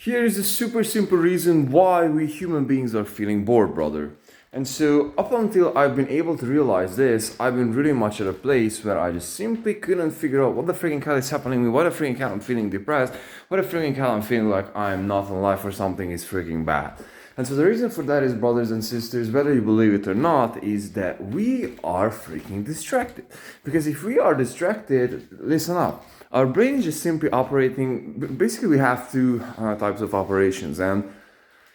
Here is a super simple reason why we human beings are feeling bored, brother. And so, up until I've been able to realize this, I've been really much at a place where I just simply couldn't figure out what the freaking hell is happening to me, what the freaking hell I'm feeling depressed, what the freaking hell I'm feeling like I'm not in life or something is freaking bad. And so the reason for that is, brothers and sisters, whether you believe it or not, is that we are freaking distracted. Because if we are distracted, listen up. Our brain is just simply operating. Basically, we have two types of operations, and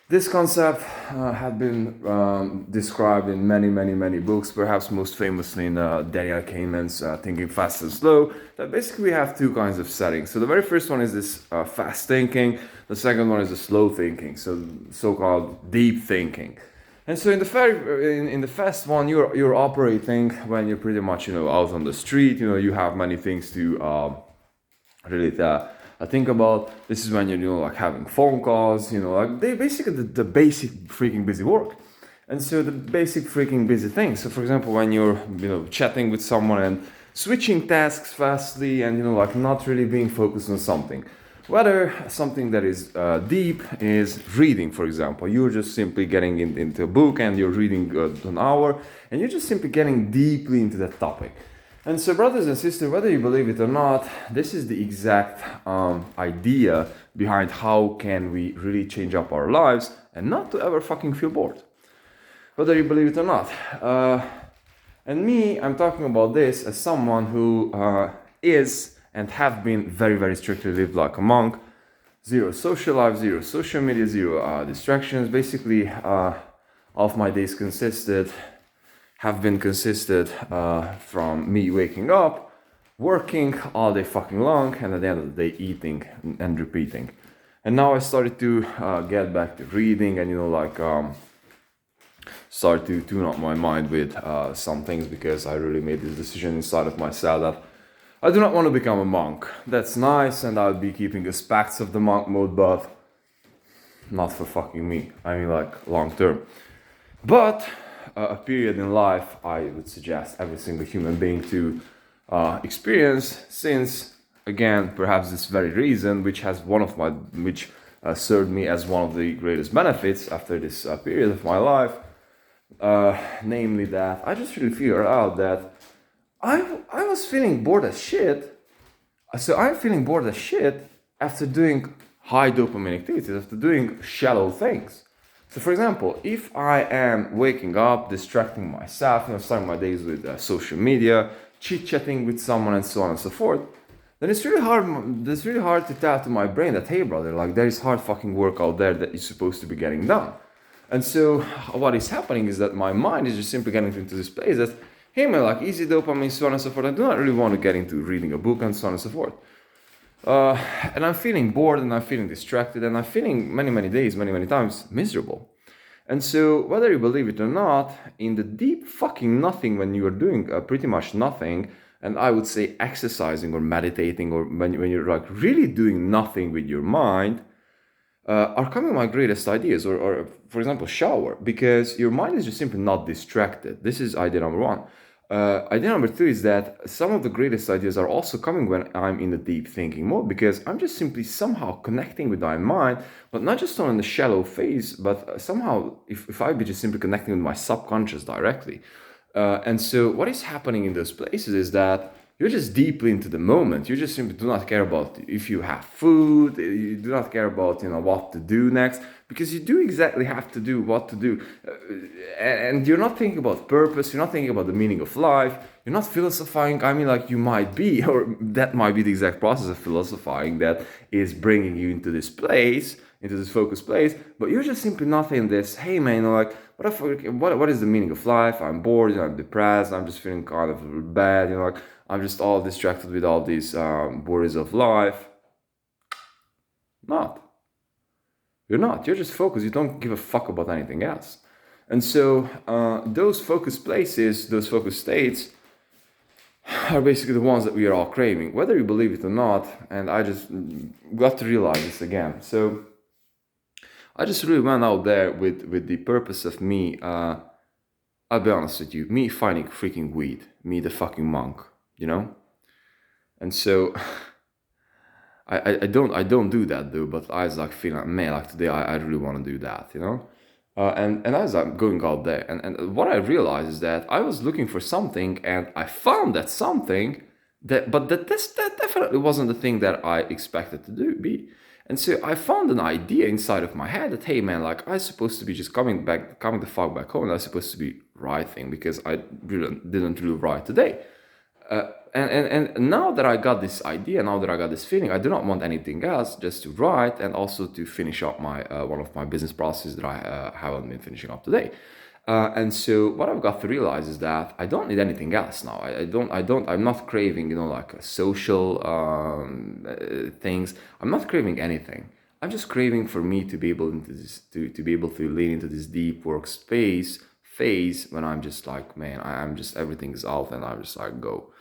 this concept had been described in many books, perhaps most famously in Daniel Kahneman's Thinking Fast and Slow, that basically we have two kinds of settings. So the very first one is this fast thinking, the second one is the slow thinking, so-called deep thinking. And so in the fast one, you're operating when you're pretty much out on the street. You have many things to really think about. This is when you're like having phone calls, like they basically the basic freaking busy work. And so the basic freaking busy things. So for example, when you're chatting with someone and switching tasks fastly and like not really being focused on something. Whether something that is deep is reading, for example. You're just simply getting into a book and you're reading an hour and you're just simply getting deeply into that topic. And so, brothers and sisters, whether you believe it or not, this is the exact idea behind how can we really change up our lives and not to ever fucking feel bored. Whether you believe it or not. And me, I'm talking about this as someone who is and have been very strictly lived like a monk. Zero social life, zero social media, zero distractions. Basically, all of my days have been consisted from me waking up, working all day fucking long, and at the end of the day eating and repeating. And now I started to get back to reading and start to tune up my mind with some things, because I really made this decision inside of myself that I do not want to become a monk. That's nice, and I'll be keeping aspects of the monk mode, but not for fucking me. I mean, like, long term. But a period in life I would suggest every single human being to experience, since, again, perhaps this very reason, which served me as one of the greatest benefits after this period of my life, namely that I just really figured out that I was feeling bored as shit. So I'm feeling bored as shit after doing high dopamine activities, after doing shallow things. So for example, if I am waking up, distracting myself, starting my days with social media, chit-chatting with someone and so on and so forth, then it's really hard to tell to my brain that, hey brother, like there is hard fucking work out there that is supposed to be getting done. And so what is happening is that my mind is just simply getting into this place that, hey man, like easy dopamine, so on and so forth. I do not really want to get into reading a book and so on and so forth. And I'm feeling bored and I'm feeling distracted and I'm feeling many days, many times miserable. And so, whether you believe it or not, in the deep fucking nothing, when you are doing pretty much nothing, and I would say exercising or meditating, or when you're like really doing nothing with your mind, are coming my greatest ideas, or for example, shower, because your mind is just simply not distracted. This is idea number one. Idea number two is that some of the greatest ideas are also coming when I'm in the deep thinking mode, because I'm just simply somehow connecting with my mind, but not just on the shallow phase, but somehow if I be just simply connecting with my subconscious directly. And so what is happening in those places is that you're just deeply into the moment. You just simply do not care about if you have food. You do not care about what to do next, because you do exactly have to do what to do, and you're not thinking about purpose. You're not thinking about the meaning of life. You're not philosophizing. I mean, like you might be, or that might be the exact process of philosophizing that is bringing you into this place, into this focused place. But you're just simply not in this. Hey man, like what is the meaning of life? I'm bored. I'm depressed. I'm just feeling kind of bad. Like I'm just all distracted with all these worries of life. Not. You're not. You're just focused. You don't give a fuck about anything else. And so those focused places, those focused states, are basically the ones that we are all craving, whether you believe it or not. And I just got to realize this again. So I just really went out there with the purpose of me, I'll be honest with you, me finding freaking weed, me the fucking monk, And so I don't do that though, but I was like feeling, man, like today I really want to do that, you know. And as I'm going out there, and what I realized is that I was looking for something, and I found that something that definitely wasn't the thing that I expected to be. And so I found an idea inside of my head that, hey man, like I supposed to be just coming the fuck back home. And I was supposed to be writing because I didn't really write today. And now that I got this idea, now that I got this feeling, I do not want anything else, just to write and also to finish up my one of my business processes that I haven't been finishing up today. And so what I've got to realize is that I don't need anything else now. I'm not craving, like social things. I'm not craving anything. I'm just craving for me to be able to be able to lean into this deep workspace phase when I'm just like, man, I'm just, everything is out and I'm just like, go.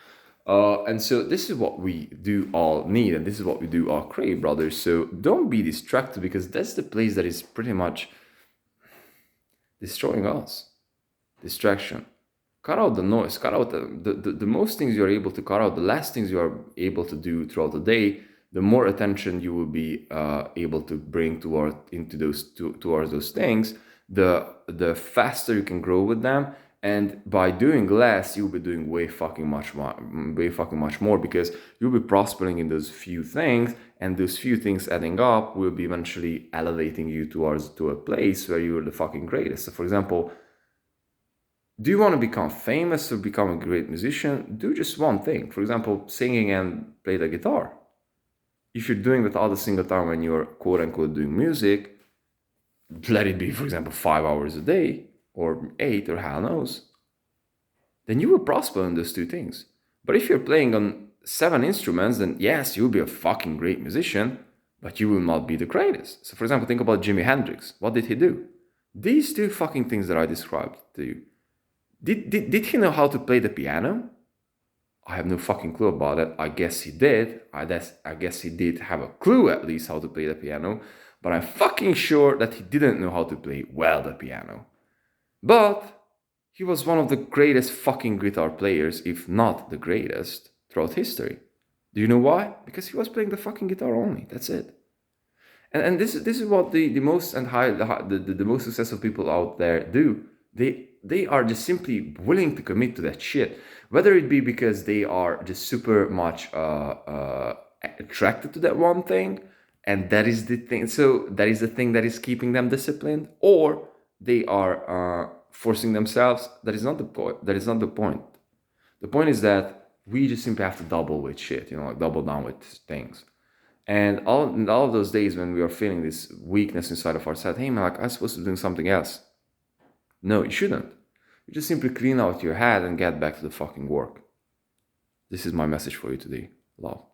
And so this is what we do all need, and this is what we do all crave, brothers. So don't be distracted, because that's the place that is pretty much destroying us. Distraction. Cut out the noise. Cut out the most things you're able to cut out, the less things you are able to do throughout the day, the more attention you will be able to bring towards those things, the faster you can grow with them. And by doing less, you'll be doing way fucking much more, because you'll be prospering in those few things, and those few things adding up will be eventually elevating you to a place where you're the fucking greatest. So for example, do you want to become famous or become a great musician? Do just one thing. For example, singing and play the guitar. If you're doing that all the single time when you're quote unquote doing music, let it be, for example, 5 hours a day, or 8, or hell knows, then you will prosper in those two things. But if you're playing on 7 instruments, then yes, you'll be a fucking great musician, but you will not be the greatest. So for example, think about Jimi Hendrix. What did he do? These two fucking things that I described to you. Did he know how to play the piano? I have no fucking clue about it. I guess he did. I guess he did have a clue at least how to play the piano, but I'm fucking sure that he didn't know how to play well the piano. But he was one of the greatest fucking guitar players, if not the greatest, throughout history. Do you know why? Because he was playing the fucking guitar only. That's it. And this is what the most the most successful people out there do. They are just simply willing to commit to that shit, whether it be because they are just super much attracted to that one thing, and that is the thing. So that is the thing that is keeping them disciplined, or they are forcing themselves. That is not the point. That is not the point. The point is that we just simply have to double with shit, like double down with things. And all of those days when we are feeling this weakness inside of ourselves, hey man, like I'm supposed to be doing something else. No, you shouldn't. You just simply clean out your head and get back to the fucking work. This is my message for you today. Love.